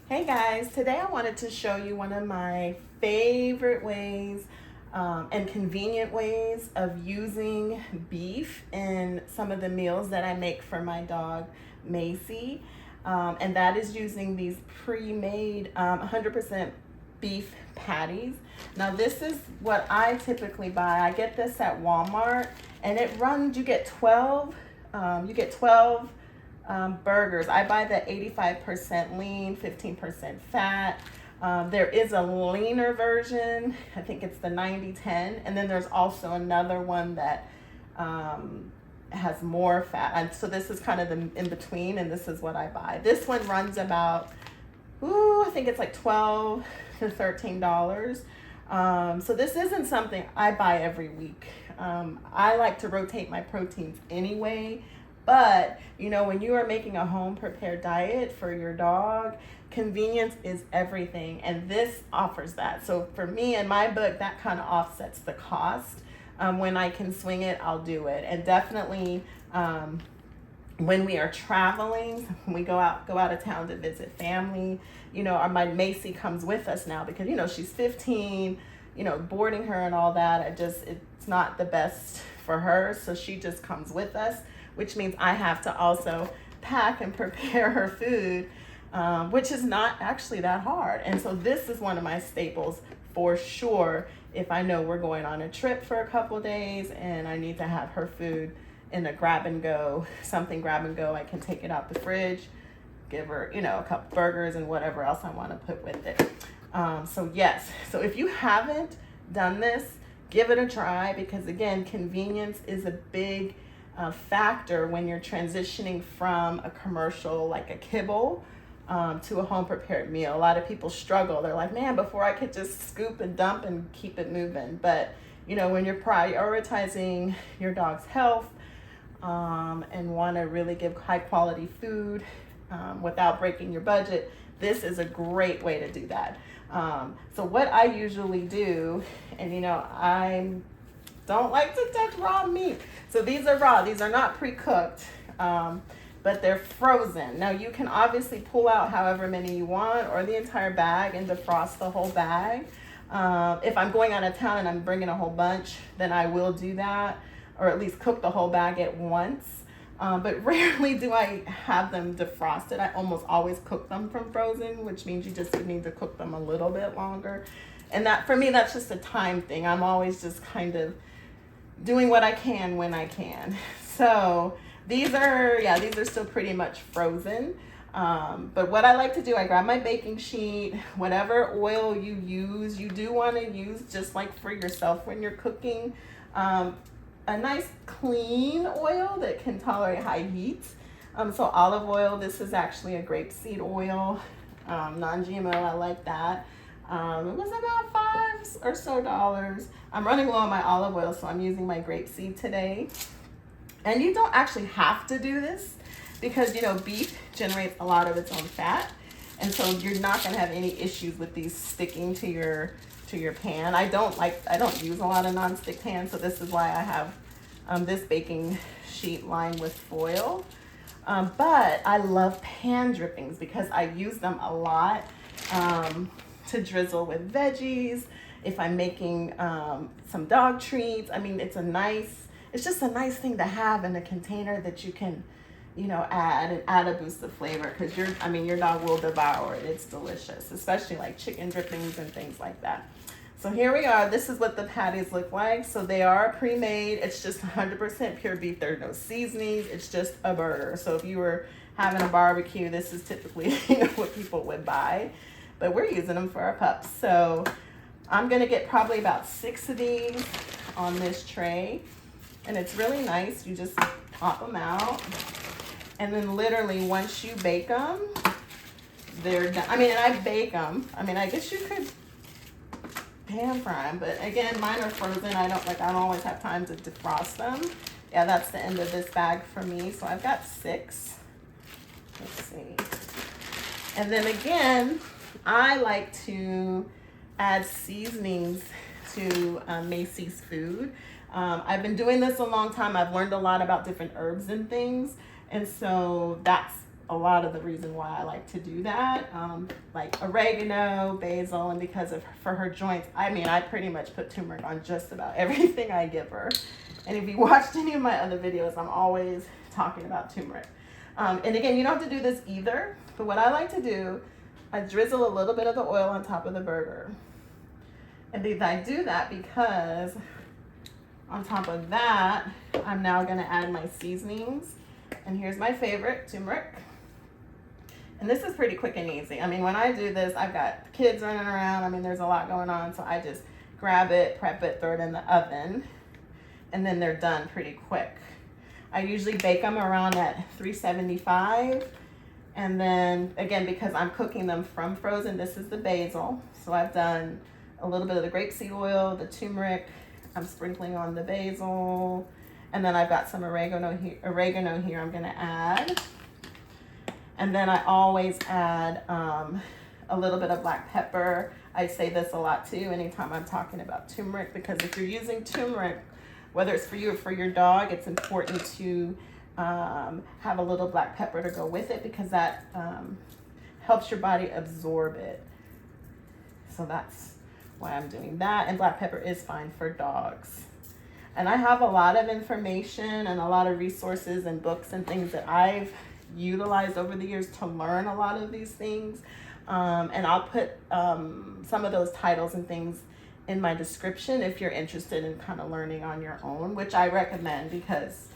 Hey guys, today I wanted to show you one of my favorite ways and convenient ways of using beef in some of the meals that I make for my dog Macy. And that is using these pre-made 100% beef patties. Now this is what I typically buy. I get this at Walmart and it runs, you get 12 burgers. I buy the 85% lean, 15% fat. There is a leaner version. I think it's the 90-10. And then there's also another one that has more fat. And so this is kind of the in between, and this is what I buy. This one runs about, I think it's like $12 to $13. So this isn't something I buy every week. I like to rotate my proteins anyway. But, you know, when you are making a home prepared diet for your dog, convenience is everything. And this offers that. So for me, in my book, that kind of offsets the cost. When I can swing it, I'll do it. And definitely when we are traveling, when we go out of town to visit family, you know, my Macy comes with us now because, you know, she's 15, you know, boarding her and all that. It's not the best for her. So she just comes with us, which means I have to also pack and prepare her food, which is not actually that hard. And so this is one of my staples for sure. If I know we're going on a trip for a couple days and I need to have her food in a grab and go, something grab and go, I can take it out the fridge, give her, you know, a couple burgers and whatever else I want to put with it. So yes, so if you haven't done this, give it a try because again, convenience is a big factor when you're transitioning from a commercial like a kibble to a home prepared meal. A lot of people struggle. They're like, man, before I could just scoop and dump and keep it moving. But you know, when you're prioritizing your dog's health and want to really give high quality food without breaking your budget, this is a great way to do that. So what I usually do, and you know, I don't like to touch raw meat. So these are raw. These are not pre-cooked, but they're frozen. Now you can obviously pull out however many you want or the entire bag and defrost the whole bag. If I'm going out of town and I'm bringing a whole bunch, then I will do that, or at least cook the whole bag at once. But rarely do I have them defrosted. I almost always cook them from frozen, which means you just need to cook them a little bit longer. And that, for me, that's just a time thing. I'm always just kind of doing what I can when I can. So these are still pretty much frozen. But what I like to do, I grab my baking sheet, whatever oil you use, you do want to use just like for yourself when you're cooking, a nice clean oil that can tolerate high heat. So olive oil, this is actually a grapeseed oil, non-GMO, I like that. It was about $5 or so. I'm running low on my olive oil, so I'm using my grapeseed today. And you don't actually have to do this because, you know, beef generates a lot of its own fat. And so you're not going to have any issues with these sticking to your pan. I don't use a lot of nonstick pans, so this is why I have this baking sheet lined with foil. But I love pan drippings because I use them a lot to drizzle with veggies. If I'm making some dog treats, I mean, it's just a nice thing to have in a container that you can, you know, add a boost of flavor because your dog will devour it. It's delicious, especially like chicken drippings and things like that. So here we are. This is what the patties look like. So they are pre-made. It's just 100% pure beef. There are no seasonings. It's just a burger. So if you were having a barbecue, this is typically what people would buy. But we're using them for our pups. So I'm going to get probably about 6 of these on this tray. And it's really nice. You just pop them out. And then literally once you bake them, they're done. I mean, and I bake them. I mean, I guess you could pan fry them, but again, mine are frozen. I don't always have time to defrost them. Yeah, that's the end of this bag for me. So I've got 6. Let's see. And then again, I like to add seasonings to Macy's food. I've been doing this a long time. I've learned a lot about different herbs and things. And so that's a lot of the reason why I like to do that. Like oregano, basil, and because of for her joints, I mean, I pretty much put turmeric on just about everything I give her. And if you watched any of my other videos, I'm always talking about turmeric. And again, you don't have to do this either, but what I like to do, I drizzle a little bit of the oil on top of the burger. And I do that because on top of that, I'm now gonna add my seasonings. And here's my favorite, turmeric. And this is pretty quick and easy. I mean, when I do this, I've got kids running around. I mean, there's a lot going on. So I just grab it, prep it, throw it in the oven, and then they're done pretty quick. I usually bake them around at 375. And then again, because I'm cooking them from frozen, this is the basil. So I've done a little bit of the grapeseed oil, the turmeric, I'm sprinkling on the basil, and then I've got some oregano here I'm gonna add. And then I always add a little bit of black pepper. I say this a lot too anytime I'm talking about turmeric, because if you're using turmeric, whether it's for you or for your dog, it's important to have a little black pepper to go with it, because that helps your body absorb it. So that's why I'm doing that. And black pepper is fine for dogs. And I have a lot of information and a lot of resources and books and things that I've utilized over the years to learn a lot of these things. And I'll put some of those titles and things in my description if you're interested in kind of learning on your own, which I recommend, because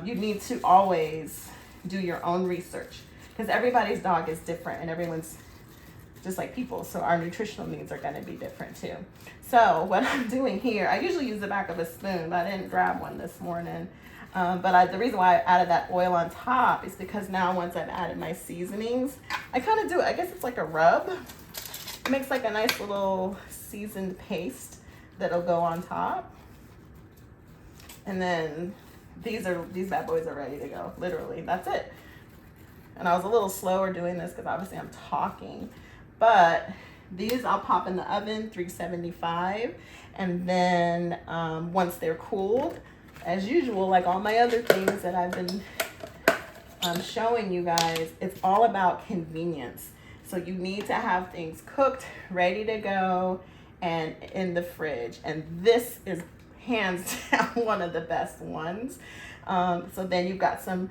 you need to always do your own research, because everybody's dog is different and everyone's just like people. So our nutritional needs are going to be different too. So what I'm doing here, I usually use the back of a spoon, but I didn't grab one this morning. The reason why I added that oil on top is because now once I've added my seasonings, I kind of do it, I guess it's like a rub. It makes like a nice little seasoned paste that'll go on top. And then these bad boys are ready to go, literally, that's it. And I was a little slower doing this because obviously I'm talking, but these I'll pop in the oven, 375. And then once they're cooled, as usual, like all my other things that I've been showing you guys, it's all about convenience. So you need to have things cooked, ready to go, and in the fridge. And this is hands down one of the best ones. So then you've got some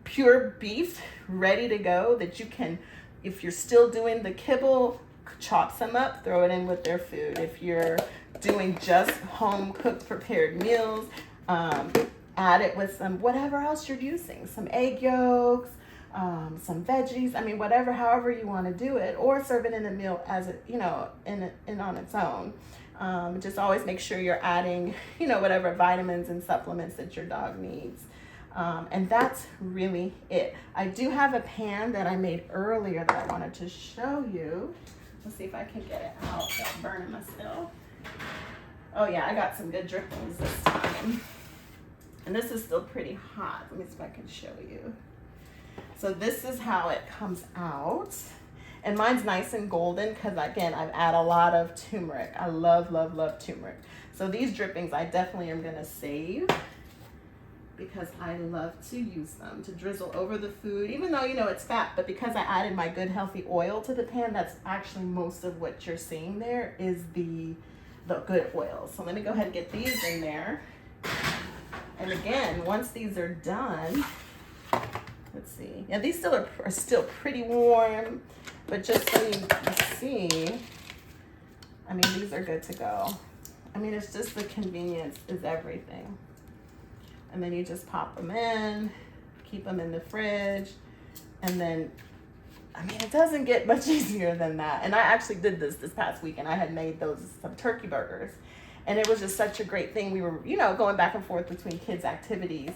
pure beef ready to go that you can, if you're still doing the kibble, chop some up, throw it in with their food. If you're doing just home cooked prepared meals, add it with some whatever else you're using, some egg yolks, some veggies. I mean, whatever, however you want to do it, or serve it in a meal as it, in on its own. Just always make sure you're adding, whatever vitamins and supplements that your dog needs. And that's really it. I do have a pan that I made earlier that I wanted to show you. Let's see if I can get it out without burning myself. Oh yeah, I got some good drippings this time. And this is still pretty hot. Let me see if I can show you. So this is how it comes out. And mine's nice and golden because, again, I've added a lot of turmeric. I love, love, love turmeric. So these drippings I definitely am going to save because I love to use them to drizzle over the food, even though, it's fat. But because I added my good healthy oil to the pan, that's actually most of what you're seeing there is the good oil. So let me go ahead and get these in there. And again, once these are done, let's see. Yeah, these are still pretty warm, but just so you see, I mean, these are good to go. I mean, it's just the convenience is everything. And then you just pop them in, keep them in the fridge, and then, I mean, it doesn't get much easier than that. And I actually did this past weekend. I had made some turkey burgers. And it was just such a great thing. We were, going back and forth between kids' activities.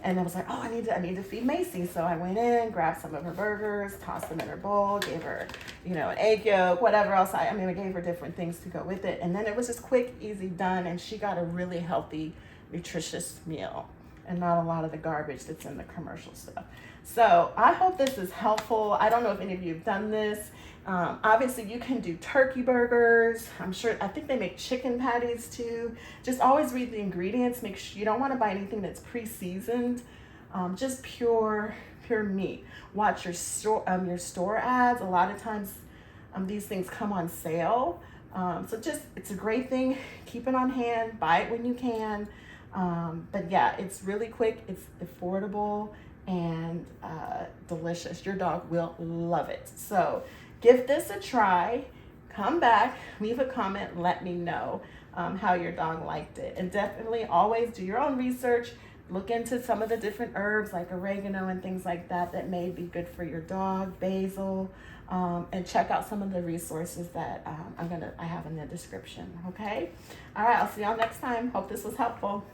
And I was like, oh, I need to feed Macy. So I went in, grabbed some of her burgers, tossed them in her bowl, gave her, an egg yolk, whatever else. I gave her different things to go with it. And then it was just quick, easy, done. And she got a really healthy, nutritious meal and not a lot of the garbage that's in the commercial stuff. So I hope this is helpful. I don't know if any of you have done this. Obviously you can do turkey burgers. I think they make chicken patties too. Just always read the ingredients. Make sure you don't want to buy anything that's pre-seasoned. Just pure pure meat. Watch your store ads. A lot of times these things come on sale. So just, it's a great thing. Keep it on hand, buy it when you can. But yeah, it's really quick, it's affordable, and delicious. Your dog will love it. So give this a try. Come back, leave a comment, let me know how your dog liked it. And definitely always do your own research. Look into some of the different herbs like oregano and things like that that may be good for your dog, basil, and check out some of the resources that I have in the description, okay? All right, I'll see y'all next time. Hope this was helpful.